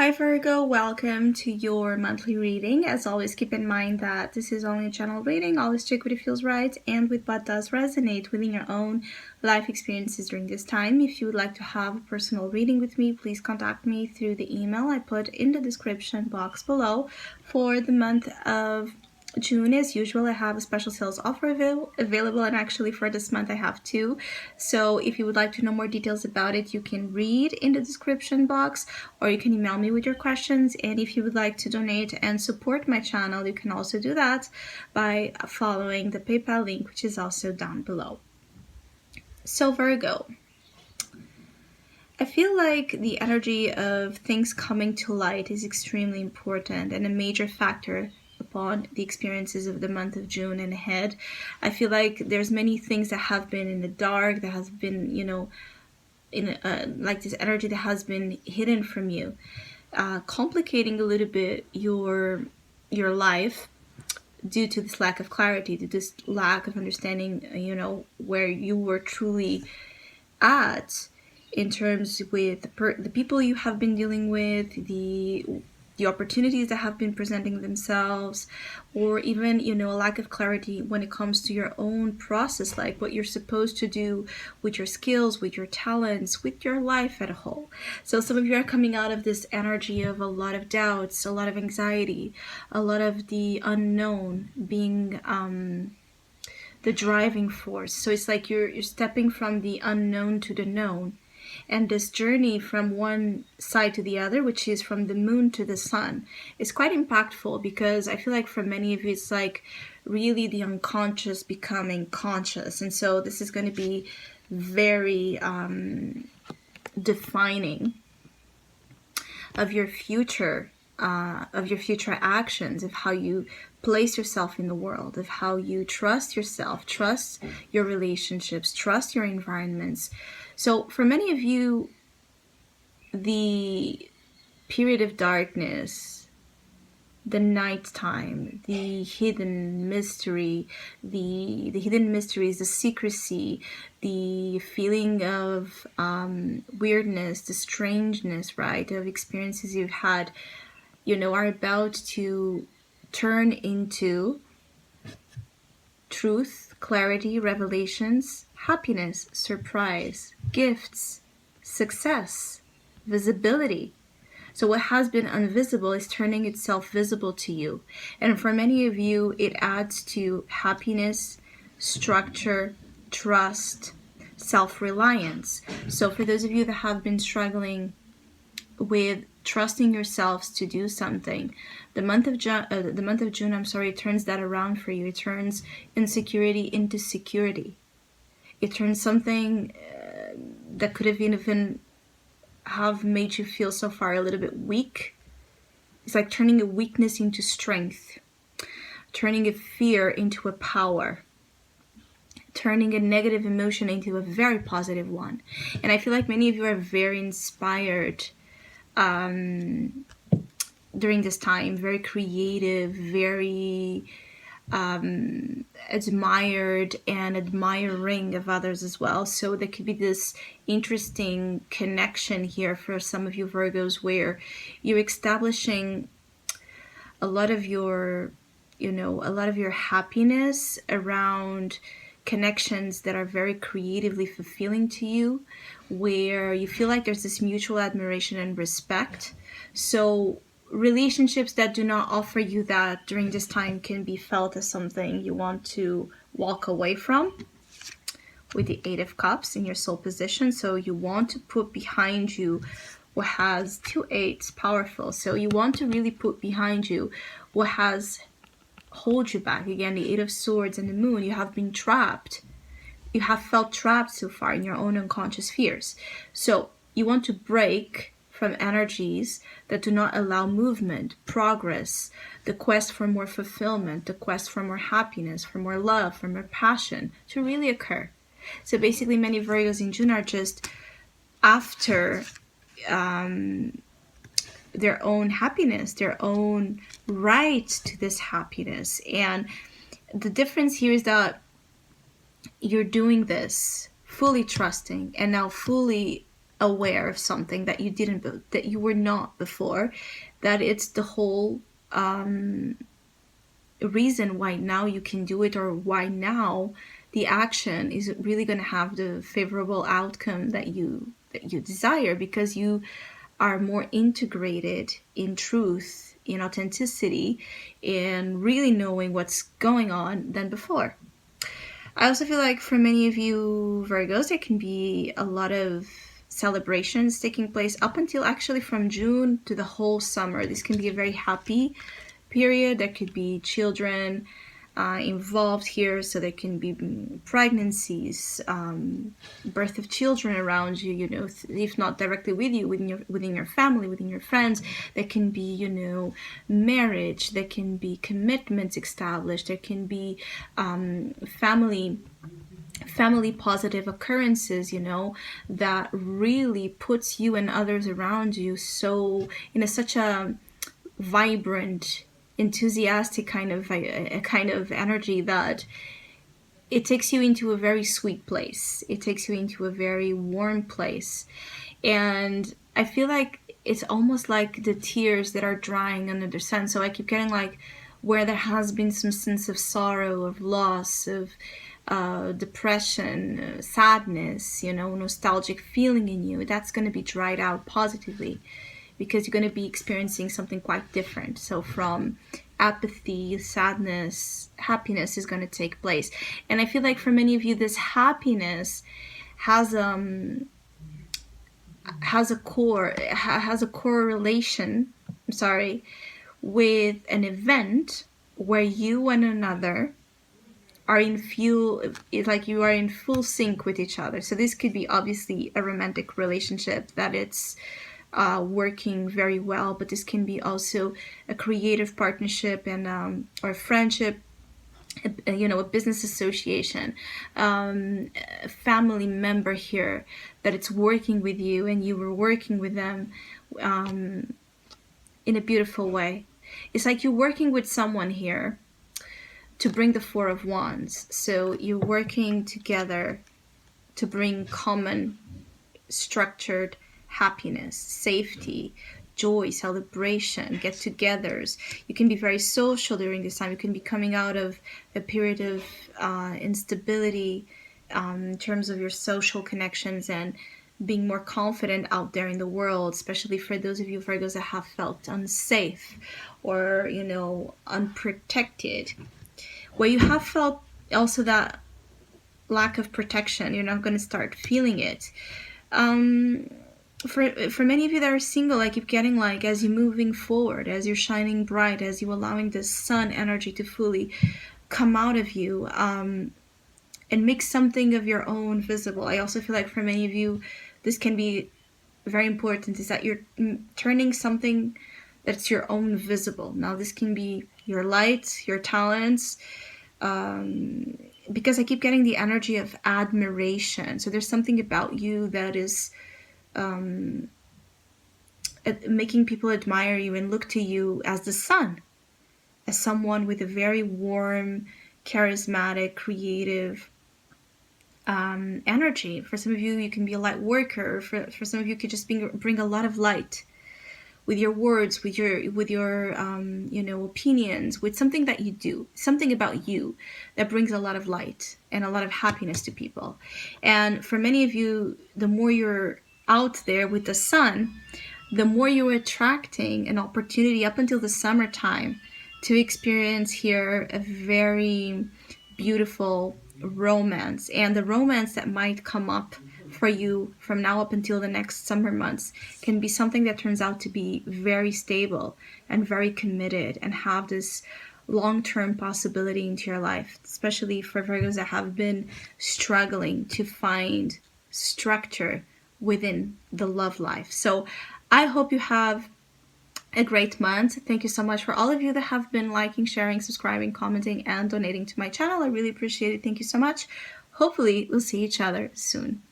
Hi Virgo, welcome to your monthly reading. As always, keep in mind that this is only a general reading. Always check what it feels right and with what does resonate within your own life experiences during this time. If you would like to have a personal reading with me, please contact me through the email I put in the description box below. For the month of June, as usual, I have a special sales offer available, and actually for this month I have two. So if you would like to know more details about it, you can read in the description box, or you can email me with your questions. And if you would like to donate and support my channel, you can also do that by following the PayPal link, which is also down below. So Virgo, I feel like the energy of things coming to light is extremely important and a major factor upon the experiences of the month of June and ahead. I feel like there's many things that have been in the dark, that has been, in like this energy that has been hidden from you, complicating a little bit your life due to this lack of clarity, to this lack of understanding, where you were truly at in terms with the people you have been dealing with, the opportunities that have been presenting themselves, or even a lack of clarity when it comes to your own process, like what you're supposed to do with your skills, with your talents, with your life as a whole. So some of you are coming out of this energy of a lot of doubts, a lot of anxiety, a lot of the unknown being the driving force. So it's like you're stepping from the unknown to the known. And this journey from one side to the other, which is from the moon to the sun, is quite impactful, because I feel like for many of you, it's like really the unconscious becoming conscious. And so this is going to be very defining of your future actions, of how you place yourself in the world, of how you trust yourself, trust your relationships, trust your environments. So for many of you, the period of darkness, the nighttime, the hidden mystery, the hidden mysteries, the secrecy, the feeling of weirdness, the strangeness, right, of experiences you've had, are about to turn into truth, clarity, revelations, happiness, surprise, gifts, success, visibility. So what has been invisible is turning itself visible to you. And for many of you, it adds to happiness, structure, trust, self-reliance. So for those of you that have been struggling with trusting yourselves to do something, the month of June, turns that around for you. It turns insecurity into security. It turns something that could have even have made you feel so far a little bit weak. It's like turning a weakness into strength, turning a fear into a power, turning a negative emotion into a very positive one. And I feel like many of you are very inspired during this time, very creative, very admired and admiring of others as well. So there could be this interesting connection here for some of you Virgos, where you're establishing a lot of your happiness around connections that are very creatively fulfilling to you, where you feel like there's this mutual admiration and respect. So relationships that do not offer you that during this time can be felt as something you want to walk away from, with the Eight of Cups in your soul position. So you want to put behind you what has two eights, powerful. So you want to really put behind you what has hold you back. Again, the Eight of Swords and the Moon, you have been trapped. You have felt trapped so far in your own unconscious fears. So you want to break from energies that do not allow movement, progress, the quest for more fulfillment, the quest for more happiness, for more love, for more passion to really occur. So basically, many Virgos in June are just after their own happiness, their own right to this happiness. And the difference here is that you're doing this fully trusting and now fully aware of something that you were not before, that it's the whole reason why now you can do it, or why now the action is really going to have the favorable outcome that you desire, because you are more integrated in truth, in authenticity, in really knowing what's going on than before. I also feel like for many of you Virgos, there can be a lot of celebrations taking place up until actually from June to the whole summer. This can be a very happy period. There could be children involved here, so there can be pregnancies, birth of children around you, if not directly with you, within your family, within your friends. There can be, marriage. There can be commitments established. There can be family positive occurrences, that really puts you and others around you so in such a vibrant, enthusiastic kind of energy that it takes you into a very sweet place. It takes you into a very warm place. And I feel like it's almost like the tears that are drying under the sun. So I keep getting like where there has been some sense of sorrow, of loss, of depression, sadness, nostalgic feeling in you, that's going to be dried out positively, because you're going to be experiencing something quite different. So from apathy, sadness, happiness is going to take place. And I feel like for many of you, this happiness has a correlation, with an event where you and another are you are in full sync with each other. So this could be obviously a romantic relationship that it's working very well, but this can be also a creative partnership and or friendship, a business association, a family member here that it's working with you and you were working with them in a beautiful way. It's like you're working with someone here to bring the Four of Wands. So you're working together to bring common, structured happiness, safety, joy, celebration, get-togethers. You can be very social during this time. You can be coming out of a period of instability in terms of your social connections and being more confident out there in the world, especially for those of you Virgos that have felt unsafe or, unprotected, where you have felt also that lack of protection. You're not going to start feeling it. For many of you that are single, I keep getting like, as you're moving forward, as you're shining bright, as you're allowing the sun energy to fully come out of you, and make something of your own visible. I also feel like for many of you, this can be very important, is that you're turning something that's your own visible. Now this can be your light, your talents, because I keep getting the energy of admiration. So there's something about you that is making people admire you and look to you as the sun, as someone with a very warm, charismatic, creative energy. For some of you, you can be a light worker. For some of you, could just bring a lot of light with your words, with your opinions, with something that you do, something about you that brings a lot of light and a lot of happiness to people. And for many of you, the more you're out there with the sun, the more you're attracting an opportunity up until the summertime to experience here a very beautiful romance. And the romance that might come up for you from now up until the next summer months can be something that turns out to be very stable and very committed and have this long-term possibility into your life, especially for Virgos that have been struggling to find structure within the love life. So I hope you have a great month. Thank you so much for all of you that have been liking, sharing, subscribing, commenting, and donating to my channel. I really appreciate it. Thank you so much. Hopefully we'll see each other soon.